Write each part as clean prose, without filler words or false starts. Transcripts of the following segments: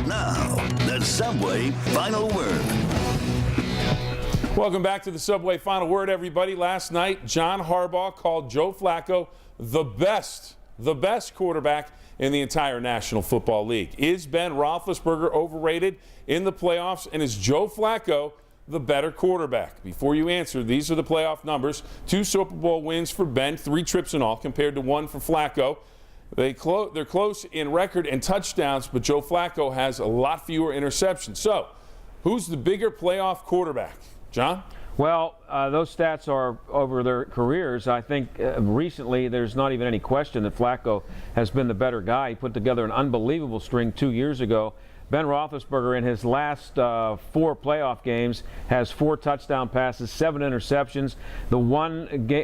Now, the Subway Final Word. Welcome back to the Subway Final Word, everybody. Last night, John Harbaugh called Joe Flacco the best quarterback in the entire National Football League. Is Ben Roethlisberger overrated in the playoffs, and is Joe Flacco the better quarterback? Before you answer, these are the playoff numbers. 2 Super Bowl wins for Ben, 3 trips in all, compared to 1 for Flacco. They're close in record and touchdowns, but Joe Flacco has a lot fewer interceptions. So, who's the bigger playoff quarterback? John? Well, those stats are over their careers. I think recently there's not even any question that Flacco has been the better guy. He put together an unbelievable string 2 years ago. Ben Roethlisberger in his last 4 playoff games has 4 touchdown passes, 7 interceptions.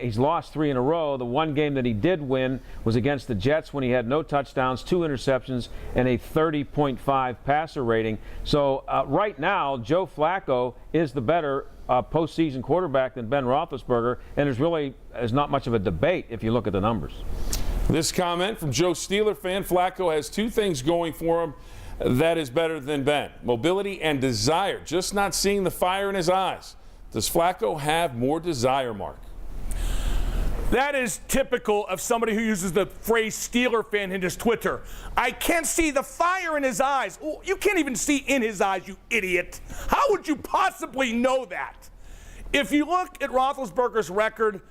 He's lost 3 in a row. The one game that he did win was against the Jets when he had no touchdowns, 2 interceptions, and a 30.5 passer rating. So right now, Joe Flacco is the better postseason quarterback than Ben Roethlisberger, and there's not much of a debate if you look at the numbers. This comment from Joe Steeler fan: Flacco has 2 things going for him that is better than Ben: mobility and desire. Just not seeing the fire in his eyes. Does Flacco have more desire, Mark? That is typical of somebody who uses the phrase Steeler fan in his Twitter. I can't see the fire in his eyes. Oh, you can't even see in his eyes, you idiot. How would you possibly know that? If you look at Roethlisberger's record,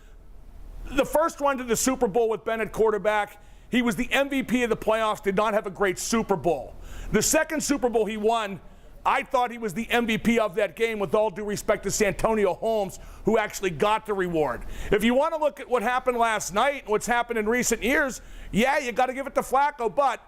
the first run to the Super Bowl with Ben at quarterback, he was the MVP of the playoffs, did not have a great Super Bowl. The second Super Bowl he won, I thought he was the MVP of that game, with all due respect to Santonio Holmes, who actually got the reward. If you want to look at what happened last night and what's happened in recent years, yeah, you got to give it to Flacco. But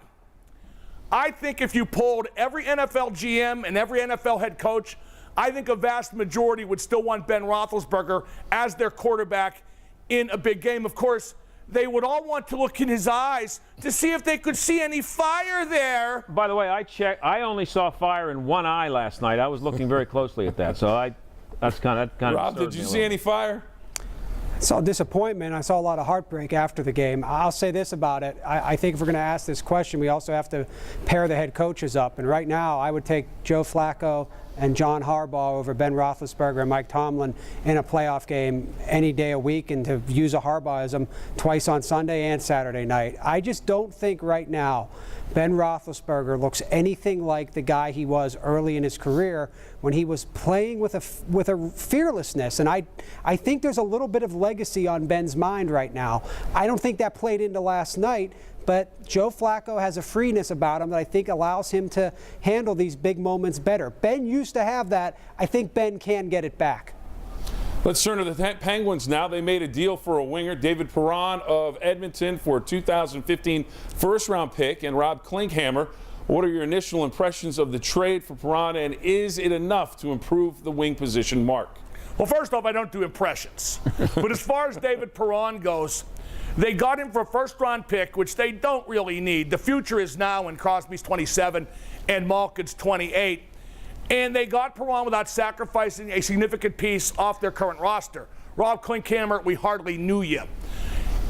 I think if you polled every NFL GM and every NFL head coach, I think a vast majority would still want Ben Roethlisberger as their quarterback in a big game. Of course, they would all want to look in his eyes to see if they could see any fire there. By the way, I checked. I only saw fire in one eye last night. I was looking very closely at that. So that's kind of Rob, did you see any fire? I saw disappointment. I saw a lot of heartbreak after the game. I'll say this about it. I think if we're going to ask this question, we also have to pair the head coaches up. And right now, I would take Joe Flacco and John Harbaugh over Ben Roethlisberger and Mike Tomlin in a playoff game any day a week, and to use a Harbaughism, twice on Sunday and Saturday night. I just don't think right now Ben Roethlisberger looks anything like the guy he was early in his career when he was playing with a fearlessness. And I think there's a little bit of legacy on Ben's mind right now. I don't think that played into last night, but Joe Flacco has a freeness about him that I think allows him to handle these big moments better. Ben used to have that. I think Ben can get it back. Let's turn to the Penguins now. They made a deal for a winger, David Perron of Edmonton, for a 2015 first-round pick, and Rob Klinkhammer. What are your initial impressions of the trade for Perron, and is it enough to improve the wing position, Mark? Well, first off, I don't do impressions. But as far as David Perron goes, they got him for a first-round pick, which they don't really need. The future is now when Crosby's 27 and Malkin's 28. And they got Perron without sacrificing a significant piece off their current roster. Rob Klinkhammer, we hardly knew you.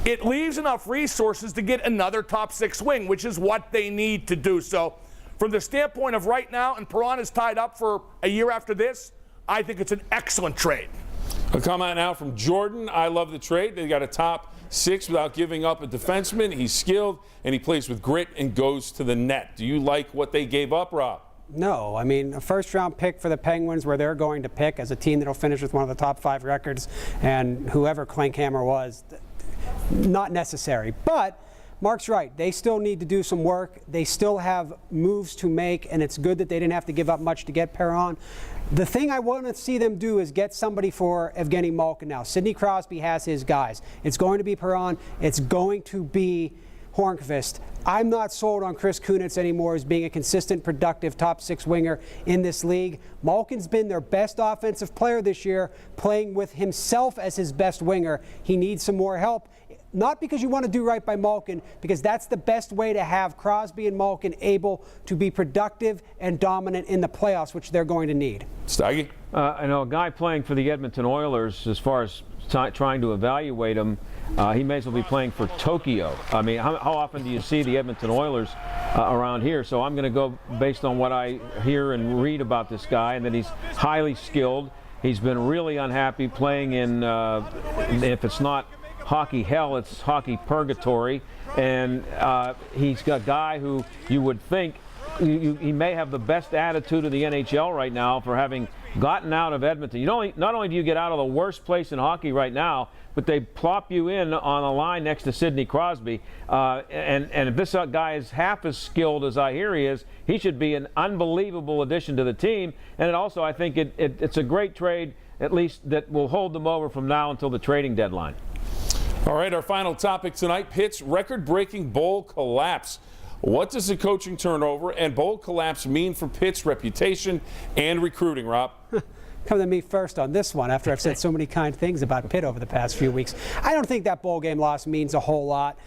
It leaves enough resources to get another top 6 wing, which is what they need to do. So from the standpoint of right now, and Perron is tied up for a year after this, I think it's an excellent trade. A comment now from Jordan. I love the trade. They got a top 6 without giving up a defenseman. He's skilled, and he plays with grit and goes to the net. Do you like what they gave up, Rob? No. I mean, a first-round pick for the Penguins, where they're going to pick as a team that will finish with one of the top 5 records, and whoever Klinkhammer was, not necessary. But Mark's right. They still need to do some work. They still have moves to make, and it's good that they didn't have to give up much to get Perron. The thing I want to see them do is get somebody for Evgeny Malkin now. Sidney Crosby has his guys. It's going to be Perron. It's going to be Hornqvist. I'm not sold on Chris Kunitz anymore as being a consistent, productive top 6 winger in this league. Malkin's been their best offensive player this year, playing with himself as his best winger. He needs some more help. Not because you want to do right by Malkin, because that's the best way to have Crosby and Malkin able to be productive and dominant in the playoffs, which they're going to need. Staggy? A guy playing for the Edmonton Oilers, as far as trying to evaluate him, he may as well be playing for Tokyo. I mean, how often do you see the Edmonton Oilers around here? So I'm going to go based on what I hear and read about this guy, and that he's highly skilled. He's been really unhappy playing in, if it's not hockey hell, it's hockey purgatory. And he's got a guy who you would think he may have the best attitude of the NHL right now for having gotten out of Edmonton. Not only do you get out of the worst place in hockey right now, but they plop you in on a line next to Sidney Crosby. And if this guy is half as skilled as I hear he is, he should be an unbelievable addition to the team. And also, I think it's a great trade, at least that will hold them over from now until the trading deadline. All right, our final topic tonight, Pitt's record-breaking bowl collapse. What does the coaching turnover and bowl collapse mean for Pitt's reputation and recruiting, Rob? Come to me first on this one after I've said so many kind things about Pitt over the past few weeks. I don't think that bowl game loss means a whole lot.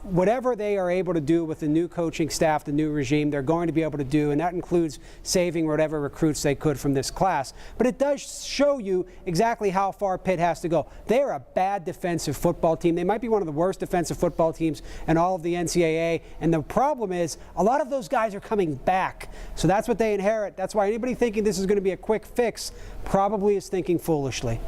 Whatever they are able to do with the new coaching staff, the new regime, they're going to be able to do, and that includes saving whatever recruits they could from this class. But it does show you exactly how far Pitt has to go. They are a bad defensive football team. They might be one of the worst defensive football teams in all of the NCAA, and the problem is a lot of those guys are coming back. So that's what they inherit. That's why anybody thinking this is going to be a quick fix probably is thinking foolishly.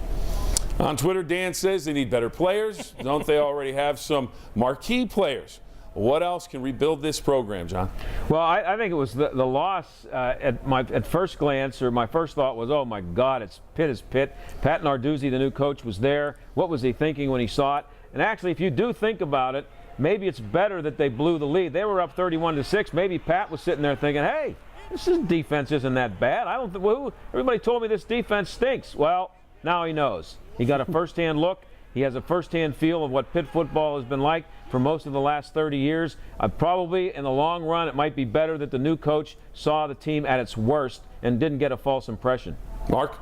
On Twitter, Dan says they need better players. Don't they already have some marquee players? What else can rebuild this program, John? Well, I think it was the loss at first glance, or my first thought was, oh my God, it's Pitt. Pat Narduzzi, the new coach, was there. What was he thinking when he saw it? And actually, if you do think about it, maybe it's better that they blew the lead. They were up 31-6. Maybe Pat was sitting there thinking, hey, this defense isn't that bad. Everybody told me this defense stinks. Well, now he knows. He got a first-hand look. He has a first-hand feel of what Pitt football has been like for most of the last 30 years. Probably in the long run, it might be better that the new coach saw the team at its worst and didn't get a false impression. Mark?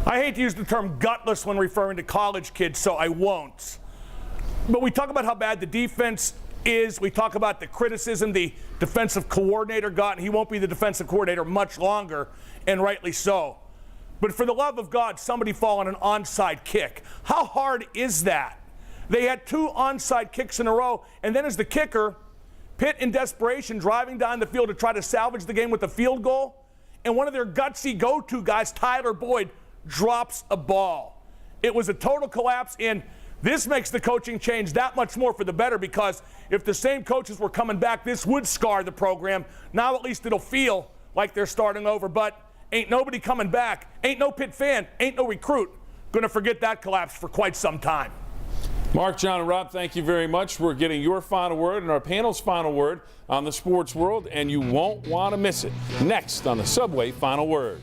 I hate to use the term gutless when referring to college kids, so I won't. But we talk about how bad the defense is. We talk about the criticism the defensive coordinator got, and he won't be the defensive coordinator much longer, and rightly so. But for the love of God, somebody fall on an onside kick. How hard is that? They had 2 onside kicks in a row, and then as the kicker, Pitt in desperation driving down the field to try to salvage the game with a field goal, and one of their gutsy go-to guys, Tyler Boyd, drops a ball. It was a total collapse, and this makes the coaching change that much more for the better, because if the same coaches were coming back, this would scar the program. Now at least it'll feel like they're starting over, but ain't nobody coming back, ain't no Pitt fan, ain't no recruit going to forget that collapse for quite some time. Mark, John, and Rob, thank you very much. We're getting your final word and our panel's final word on the sports world, and you won't want to miss it. Next on the Subway Final Word.